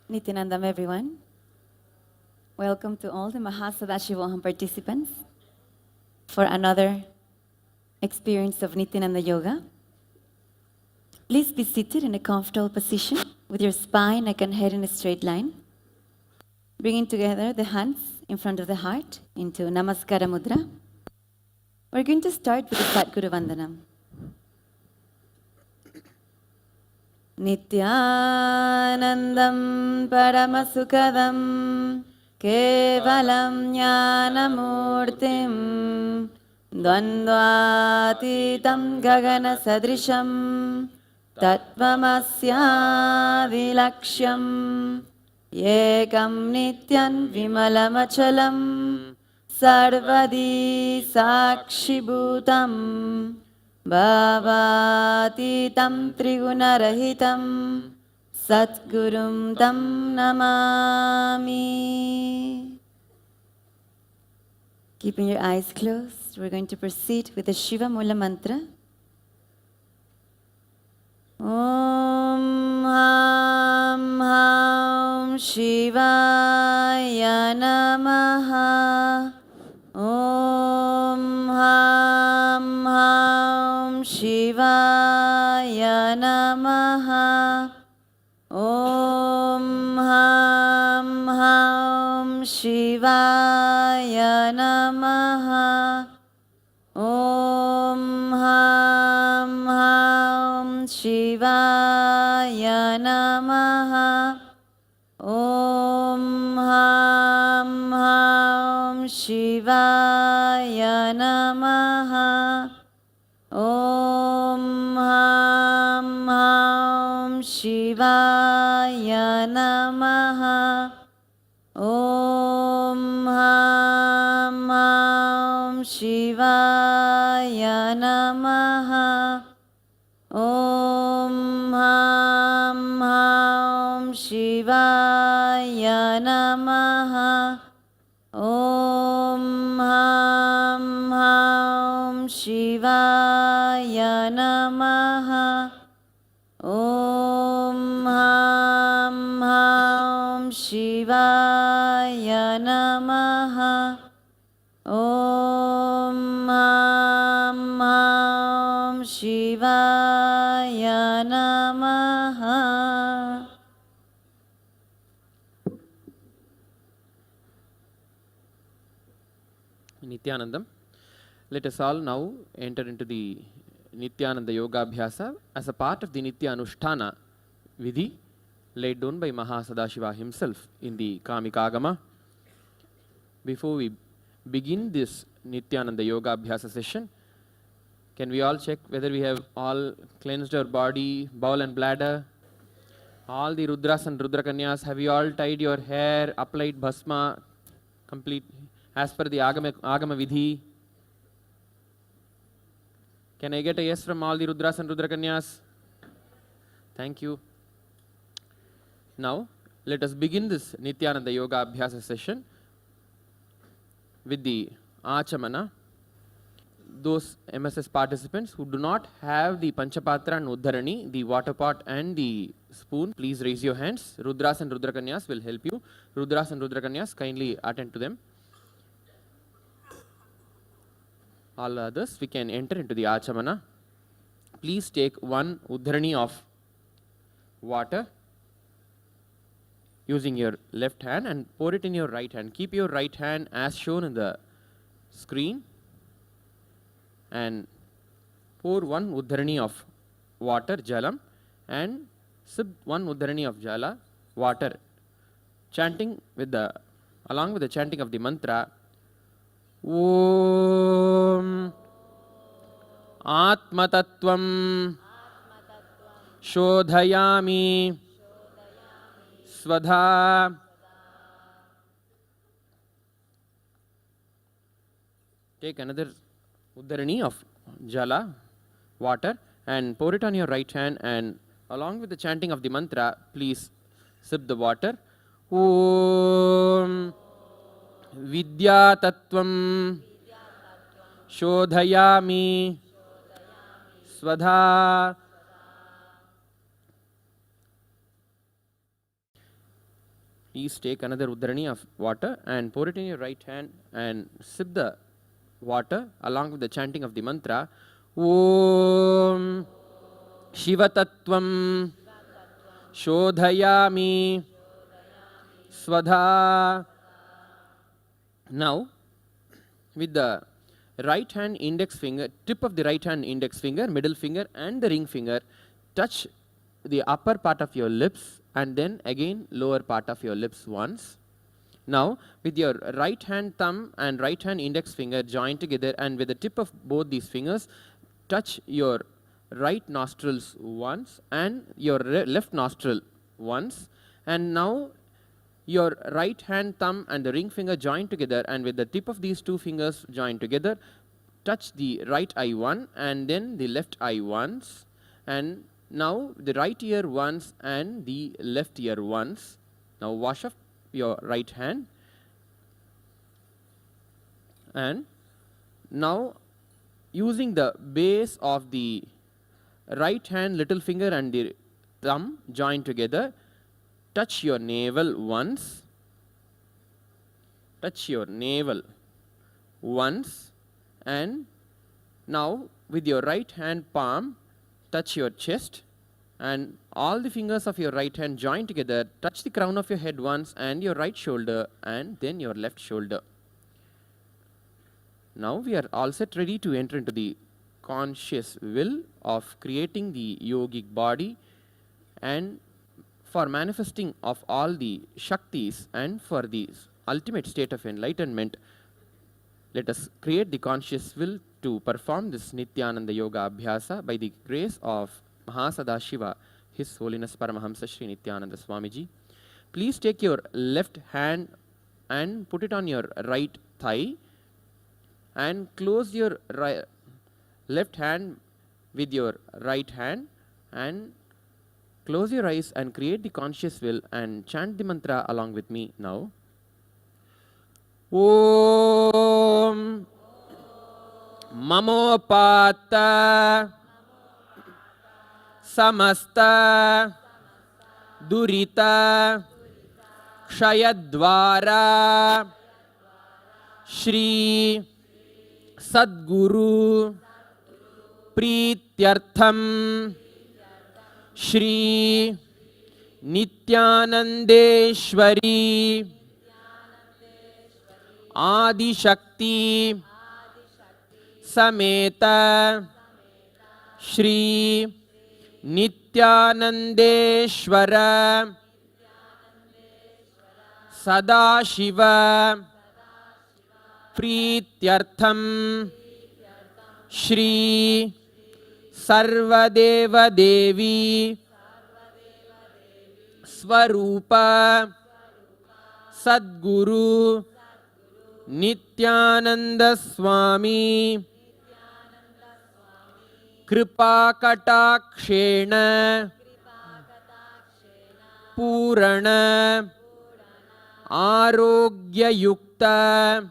Nityanandam, everyone. Welcome to all the Mahasadashivoham participants for another experience of Nityananda Yoga. Please be seated in a comfortable position with your spine, neck, and head in a straight line. Bringing together the hands in front of the heart into Namaskara Mudra. We're going to start with the Sadguru Vandanam. Nityanandam Paramasukadam Kevalam Jnanamurtim Dvandvatitam Gagana Sadrisham Tatvamasyadilakshyam Yekam Nityan Vimalamachalam Sarvadi Sakshibhutam Bhavatitam Trigunarahitam Satgurum Tam Namami. Keeping your eyes closed, we're going to proceed with the Shiva Mula Mantra. Om Ham Ham Shivaya Namaha. Om Ham Ham Shivaya Namaha. Om Ham Ham Shivaya Namaha. Om Ham Ham Shivaya Namaha. Om Ham Ham Shivaya Namaha. Om Ham Ham Shivaya Namaha. Om Ham Ham Shivaya Namaha. Om Ham Ham Shivaya Namaha. Om Ham Ham Shivaya Namaha. Om Ham Ham Shivaya Namaha. Om Ham Ham Shivaya Namaha. Nityanandam. Let us all now enter into the Nityananda Yoga Abhyasa as a part of the Nitya Anushtana Vidhi laid down by Mahasadashiva himself in the Kamikagama. Before we begin this Nityananda Yoga Abhyasa session, can we all check whether we have all cleansed our body, bowel and bladder? All the Rudras and Rudrakanyas, have you all tied your hair, applied bhasma, complete as per the Agama Vidhi? Can I get a yes from all the Rudras and Rudrakanyas? Thank you. Now, let us begin this Nityananda Yoga Abhyasa session with the Achamana. Those MSS participants who do not have the Panchapatra and Uddharani, the water pot and the spoon, please raise your hands. Rudras and Rudrakanyas will help you. Rudras and Rudrakanyas, kindly attend to them. All others, we can enter into the Achamana. Please take one Uddharani of water using your left hand and pour it in your right hand. Keep your right hand as shown in the screen and pour one Uddharani of water, Jalam, and sip one Uddharani of Jala, water, chanting with along with the chanting of the mantra, Om Atmatattvam Shodhayami Svadha. Take another Uddharani of Jala, water, and pour it on your right hand, and along with the chanting of the mantra, please sip the water. Om Vidya Tattvam Shodhayami Svadha. Please take another Uddarani of water and pour it in your right hand and sip the water along with the chanting of the mantra. Om Shivatattvam Shodhayami Svadha. Now, with the right hand index finger, tip of the right hand index finger, middle finger and the ring finger, touch the upper part of your lips and then again lower part of your lips once. Now, with your right hand thumb and right hand index finger joined together and with the tip of both these fingers, touch your right nostrils once and your left nostril once. And now, your right hand thumb and the ring finger joined together and with the tip of these two fingers joined together, touch the right eye one and then the left eye once. And now the right ear once and the left ear once. Now wash off your right hand. And now using the base of the right hand little finger and the thumb joined together, touch your navel once. Touch your navel once. And now with your right hand palm, touch your chest. And all the fingers of your right hand joined together, touch the crown of your head once and your right shoulder and then your left shoulder. Now we are all set ready to enter into the conscious will of creating the yogic body and for manifesting of all the Shaktis and for the ultimate state of enlightenment. Let us create the conscious will to perform this Nityananda Yoga Abhyasa by the grace of Mahasadashiva, His Holiness Paramahamsa Shri Nityananda Swamiji. Please take your left hand and put it on your right thigh and close your left hand with your right hand and close your eyes and create the conscious will and chant the mantra along with me now. Om Mamopata Samasta Durita Kshayadvara Shri Sadguru Prityartham Shri Nityanandeshwari Adi Shakti Sameta Shri Nityanandeshwara Sadashiva Prityartham Shri Sarvadeva Devi Swarupa Sadguru Nityananda Swami Kripa Katakshena Purana Arogya Yukta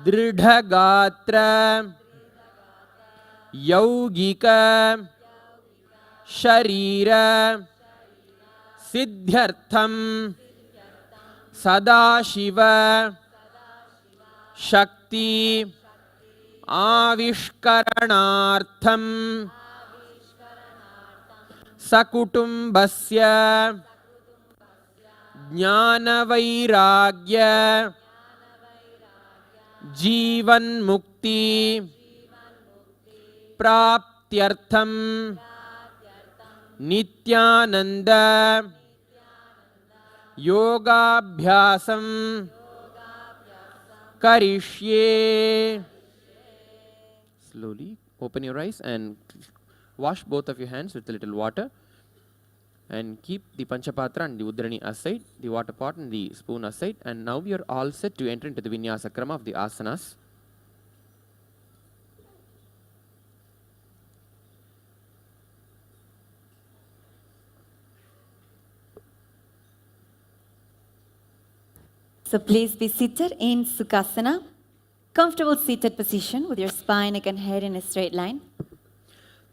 Dridhagatra Yaugika Sharira Siddhyartham Sadashiva Shakti Avishkaranartham Sakutumbasya Jnana Vairagya Jivan Mukti Praptyartham Nityananda Yogabhyasam Karishye. Slowly open your eyes and wash both of your hands with a little water and keep the Panchapatra and the Uddarani aside, the water pot and the spoon aside, and now we are all set to enter into the Vinyasa Krama of the asanas. So please be seated in Sukhasana, comfortable seated position with your spine, neck and head in a straight line.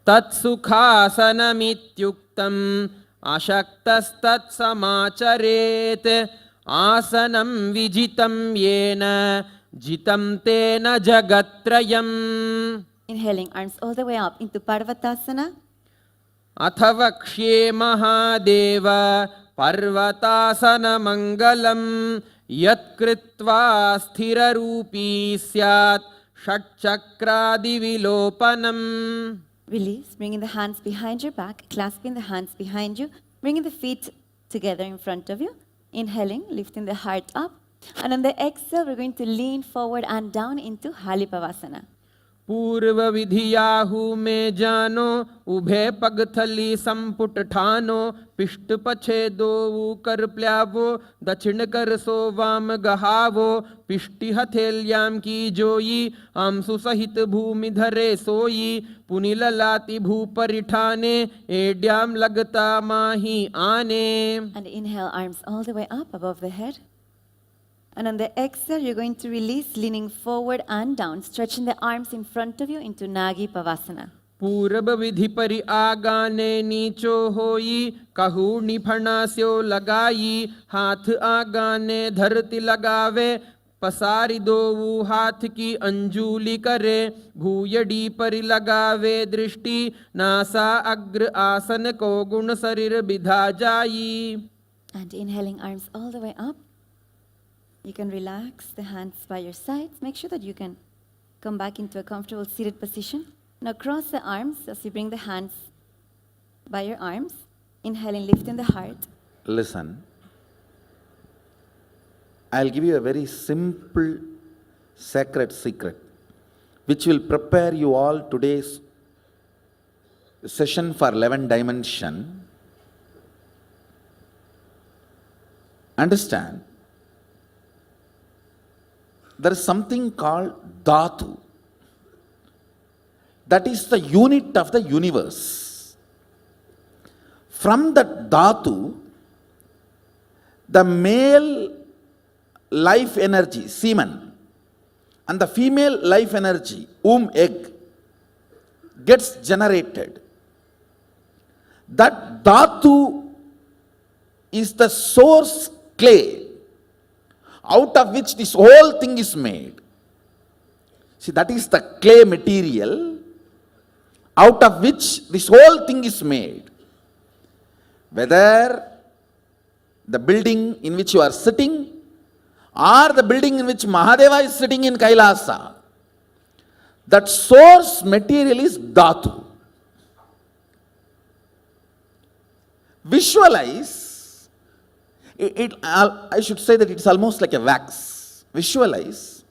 Tatsukhasanamityuktam अशक्तस्तत्समाचरेत् आसनं विजितं येन जितं तेन जगत्त्रयम्. Inhaling, arms all the way up into Parvatasana. अथ वक्ष्ये महादेव पर्वतासनमङ्गलं यत्कृत्वा स्थिररूपी स्यात् षट्चक्रादिविलोपनम्. Release, bringing the hands behind your back, clasping the hands behind you, bringing the feet together in front of you. Inhaling, lifting the heart up. And on the exhale, we're going to lean forward and down into Halipavasana. पूर्व विधियाहु में जानो उभे पगथली संपुट ठानो पिष्ट पछे दो कर प्ल्यावो दक्षिण कर सो वाम गहावो पिष्टि हथेल्याम की जोई आमसु सहित भूमि धरे सोई पुनिल लाति भू परिठाने एड्याम लगता माही आने. And inhale, arms all the way up above the head. And on the exhale, you're going to release, leaning forward and down, stretching the arms in front of you into Nagi Pavasana. पूर्व विधि परि आगाने नीचो होई कहू निफणा स्यो लगाई हाथ आगाने धरती लगावे पसारी दोऊ हाथ की अंजूली करे भूयडी परि लगावे दृष्टि नासा अग्र आसन को गुण शरीर विधा जाई. And inhaling, arms all the way up. You can relax the hands by your sides. Make sure that you can come back into a comfortable seated position. Now cross the arms as you bring the hands by your arms. Inhaling, lifting the heart. Listen, I'll give you a very simple sacred secret which will prepare you all today's session for 11 dimension. Understand? There is something called Dhatu. That is the unit of the universe. From that Dhatu, the male life energy, semen, and the female life energy, womb egg, gets generated. That Dhatu is the source clay out of which this whole thing is made. See, that is the clay material out of which this whole thing is made. Whether the building in which you are sitting or the building in which Mahadeva is sitting in Kailasa, that source material is Dhatu. Visualize. I should say that it's almost like a wax. Visualize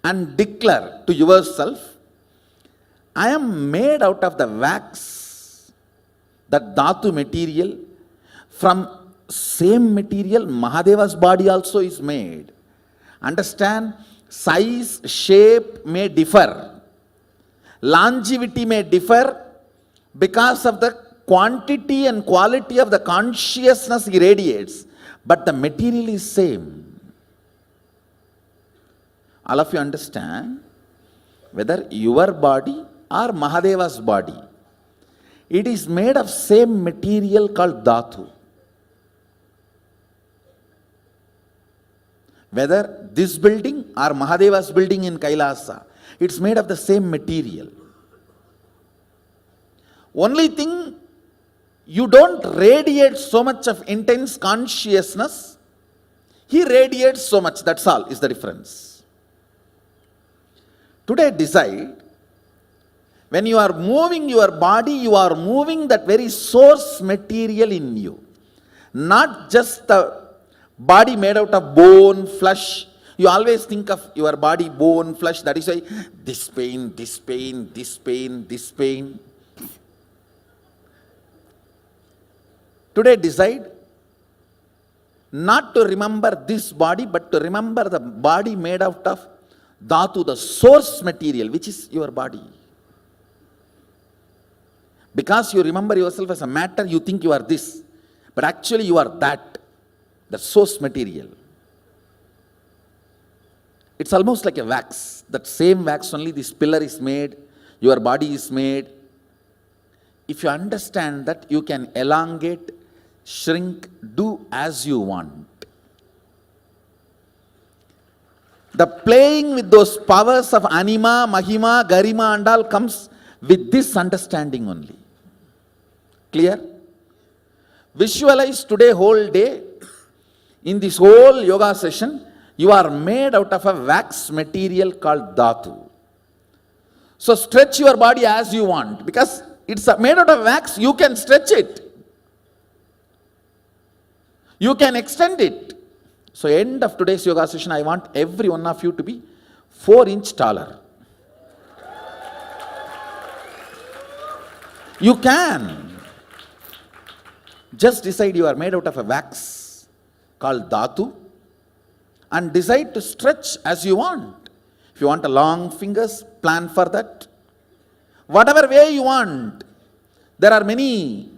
and declare to yourself, I am made out of the wax, that Dhatu material. From same material, Mahadeva's body also is made. Understand? Size, shape may differ. Longevity may differ because of the quantity and quality of the consciousness he radiates, but the material is same. All of you understand? Whether your body or Mahadeva's body, it is made of same material called Dhatu. Whether this building or Mahadeva's building in Kailasa, it's made of the same material. Only thing, you don't radiate so much of intense consciousness. He radiates so much, that's all is the difference. Today decide, when you are moving your body, you are moving that very source material in you. Not just the body made out of bone, flesh. You always think of your body, bone, flesh. That is why this pain, this pain, this pain, this pain. Today decide not to remember this body, but to remember the body made out of Dhatu, the source material, which is your body. Because you remember yourself as a matter, you think you are this. But actually you are that, the source material. It's almost like a wax. That same wax only, this pillar is made, your body is made. if you understand that, you can elongate, shrink, do as you want. The playing with those powers of anima, mahima, garima and all comes with this understanding only. Clear? Visualize today whole day. In this whole yoga session, you are made out of a wax material called dhatu. So stretch your body as you want. Because it's made out of wax, you can stretch it. You can extend it. So end of today's yoga session, I want every one of you to be 4 inches taller. You can. Just decide you are made out of a wax called dhatu and decide to stretch as you want. If you want a long fingers, plan for that. Whatever way you want. There are many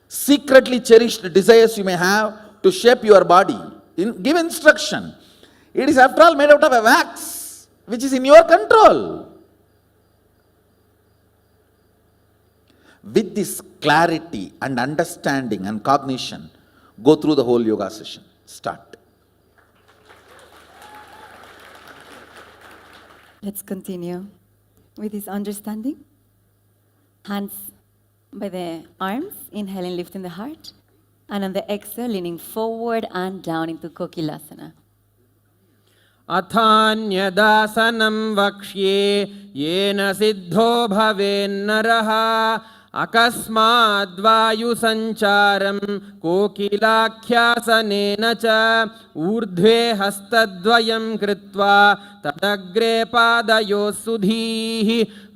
secretly cherished desires you may have to shape your body. Give instruction. It is after all made out of a wax, which is in your control. With this clarity and understanding and cognition, go through the whole yoga session. Start. Let's continue with this understanding. Hands by the arms, inhaling, lifting the heart. And on the exhale, leaning forward and down into Kokilasana. अथान्यदासनं वक्ष्ये येन सिद्धो भवेन्नरः अकस्माद्वायुसञ्चारं कोकिलाख्यासनेन च ऊर्ध्वे हस्तद्वयं कृत्वा तदग्रे पादयोः सुधीः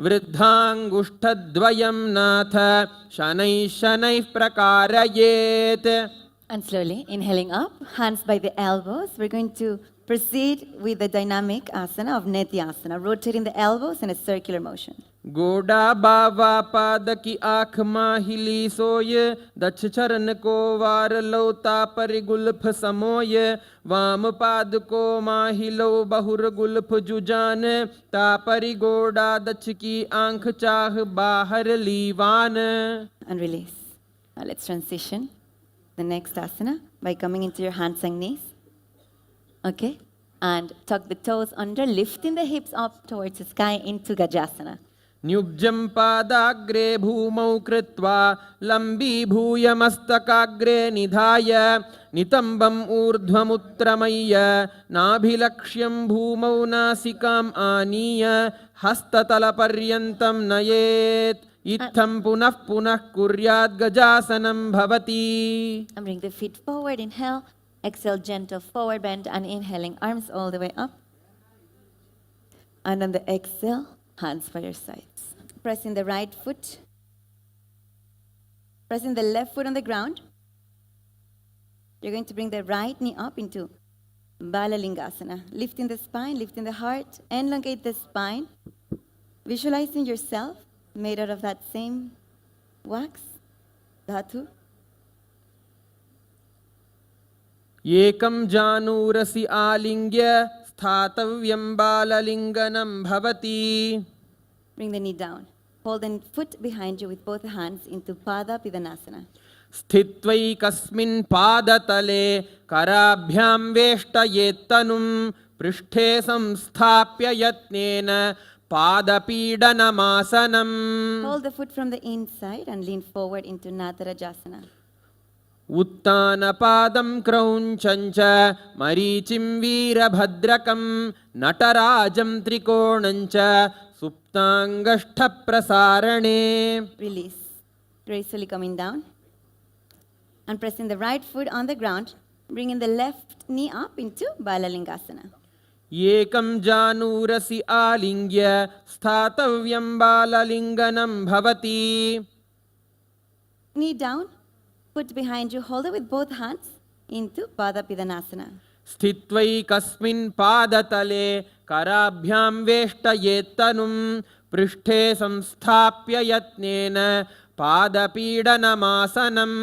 वृद्धाङ्गुष्ठद्वयं नाथ शनैः शनैः प्रकारयेत्. And slowly inhaling up, hands by the elbows. We're going to proceed with the dynamic asana of Netyasana, rotating the elbows in a circular motion. गोडा बावा पाद की आँख माहिली सोय दक्ष चरण को वार लौता परिगुल्फ समोय वाम पाद को माहिलो बहुर गुल्फ जुजान तापरि गोडा दक्ष की आँख चाह बाहर लीवान. And release. Now let's transition the next asana by coming into your hands and knees. Okay? And tuck the toes under, lifting the hips up towards the sky into Gajasana. न्युब्जं पादाग्रे भूमौ कृत्वा लम्बीभूय मस्तकाग्रे निधाय नितम्बम् ऊर्ध्वमुत्त्रमय्य नाभिलक्ष्यं भूमौ नासिकाम् आनीय हस्ततलपर्यन्तं नयेत् इत्थं पुनः पुनः कुर्यात् गजासनं भवति. And bring the feet forward, inhale. Exhale, gentle forward bend and inhaling, arms all the way up. And on the exhale, hands by your sides. Pressing the right foot. Pressing the left foot on the ground. You're going to bring the right knee up into Balalingasana. Lifting the spine, lifting the heart. Elongate the spine. Visualizing yourself made out of that same wax, dhatu. एकं जानूरसि आलिङ्ग्य स्थातव्यं बाललिङ्गनं भवति. Bring the knee down. Hold the foot behind you with both hands into Pada Pidanasana. स्थित्वैकस्मिन् पादतले कराभ्यां वेष्टयेत्तनुं पृष्ठे संस्थाप्य यत्नेन पादपीडनमासनम्. Hold the foot from the inside and lean forward into Natarajasana. उत्तानपादं क्रौञ्चं च मरीचिं वीरभद्रकं नटराजं त्रिकोणं च सुप्ताङ्गष्ठप्रसारणे. Release. Gracefully coming down. And pressing the right foot on the ground, bringing the left knee up into Balalingasana. एकं जानूरसि आलिङ्ग्य स्थातव्यं बाललिङ्गनं भवति. Knee down. Foot behind you, hold it with both hands into Pada Pidanasana. स्थित्वैकस्मिन् पादतले कराभ्यां वेष्टयेत्तनुं पृष्ठे संस्थाप्य यत्नेन पादपीडनमासनम्.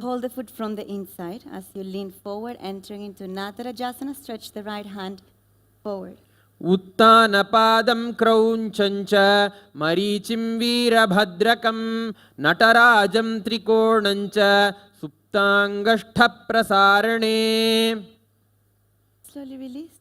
Hold the foot from the inside as you lean forward, entering into Natarajasana. Stretch the right hand forward. उत्तानपादं क्रौञ्चं च मरीचिं वीरभद्रकं नटराजं त्रिकोणं च सुप्ताङ्गष्ठप्रसारणे. Slowly release.